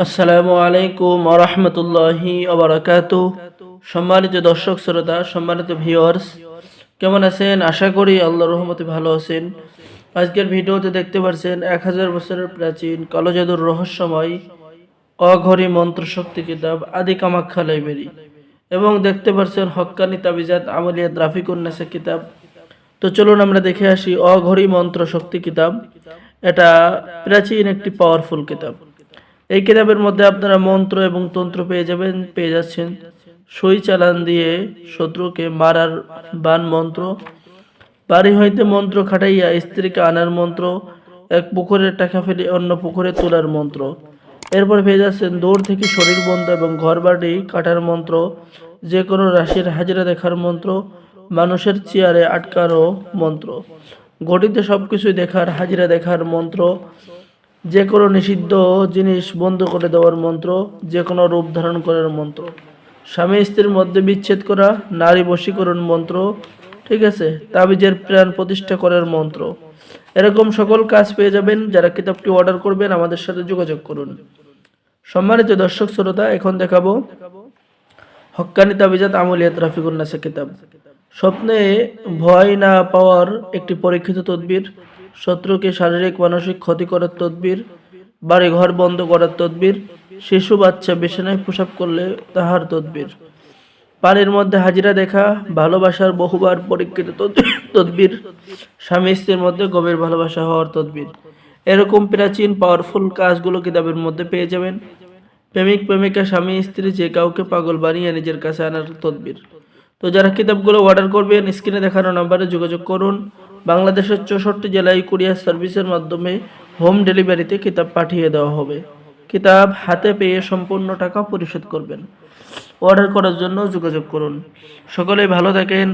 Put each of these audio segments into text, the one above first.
আসসালামু আলাইকুম ওয়া রাহমাতুল্লাহি ওয়া বারাকাতুহু। সম্মানিত দর্শক শ্রোতা, সম্মানিত ভিউয়ার্স, কেমন আছেন? আশা করি আল্লাহর রহমতে ভালো আছেন। আজকের ভিডিওতে দেখতে পাচ্ছেন 1000 বছরের প্রাচীন কালো জাদুর রহস্যময় অঘরী মন্ত্র শক্তি কিতাব আদি কামাখ্যা লাইব্রেরি, এবং দেখতে পাচ্ছেন হক্কানি তাবিজাত আমলিয়াত রাফিকুন নেসা কিতাব। তো চলুন আমরা দেখে আসি অঘরী মন্ত্র শক্তি কিতাব। এটা প্রাচীন একটি পাওয়ারফুল কিতাব। এই কিতাবের মধ্যে আপনারা মন্ত্র এবং তন্ত্র পেয়ে যাচ্ছেন। সই চালান দিয়ে শত্রুকে মারার বান মন্ত্র, বাড়ি হইতে মন্ত্র খাটাইয়া স্ত্রীকে আনার মন্ত্র, এক পুকুরের টাকা ফেলে অন্য পুকুরে তোলার মন্ত্র। এরপর পেয়ে যাচ্ছেন দৌড় থেকে শরীর বন্ধ এবং ঘর বাড়ি কাটার মন্ত্র, যে কোনো রাশির হাজিরা দেখার মন্ত্র, মানুষের চেয়ারে আটকানো মন্ত্র, ঘটিতে সব কিছুই দেখার হাজিরা দেখার মন্ত্র, যে কোনো নিষিদ্ধ জিনিস বন্ধ করে দেওয়ার মন্ত্র, যে কোনো রূপ ধারণ করার মন্ত্র, স্বামী স্ত্রীর মধ্যে বিচ্ছেদ করা, নারী বশীকরণ মন্ত্র, ঠিক আছে, তাবিজের প্রাণ প্রতিষ্ঠা করার মন্ত্র। এরকম সকল কাজ পেয়ে যাবেন। যারা কিতাবটি অর্ডার করবেন আমাদের সাথে যোগাযোগ করুন। সম্মানিত দর্শক শ্রোতা, এখন দেখাবো হক্কানি তাবিজাত আমলিয়াত রাফিকুন নেসা কিতাব। স্বপ্নে ভয় না পাওয়ার একটি পরীক্ষিত তদবির, শত্রুকে শারীরিক মানসিক ক্ষতি করার তদবির, বাড়ি ঘর বন্ধ করার তদবির, শিশু বাচ্চা বিছানায় প্রসাব করলে তাহার তদবির, পানির মধ্যে হাজিরা দেখা, ভালোবাসার বহুবার পরীক্ষিত তদবির, স্বামী স্ত্রীর মধ্যে গভীর ভালোবাসা হওয়ার তদবির। এরকম প্রাচীন পাওয়ারফুল কাজগুলো কিতাবের মধ্যে পেয়ে যাবেন। প্রেমিক প্রেমিকা স্বামী স্ত্রী যে কাউকে পাগল বানিয়ে নিজের কাছে আনার তদবির। তো যারা কিতাবগুলো অর্ডার করবেন স্ক্রিনে দেখানো নাম্বারে যোগাযোগ করুন। বাংলাদেশের 64 জেলায় কুরিয়ার সার্ভিসের মাধ্যমে হোম ডেলিভারিতে কিতাব পাঠিয়ে দেওয়া হবে। কিতাব হাতে পেয়ে সম্পূর্ণ টাকা পরিশোধ করবেন। অর্ডার করার জন্য যোগাযোগ করুন। সকলেই ভালো থাকেন।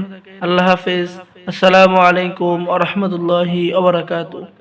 আল্লাহ হাফেজ। আসসালামু আলাইকুম ওয়া রাহমাতুল্লাহি ওয়া বারাকাতুহু।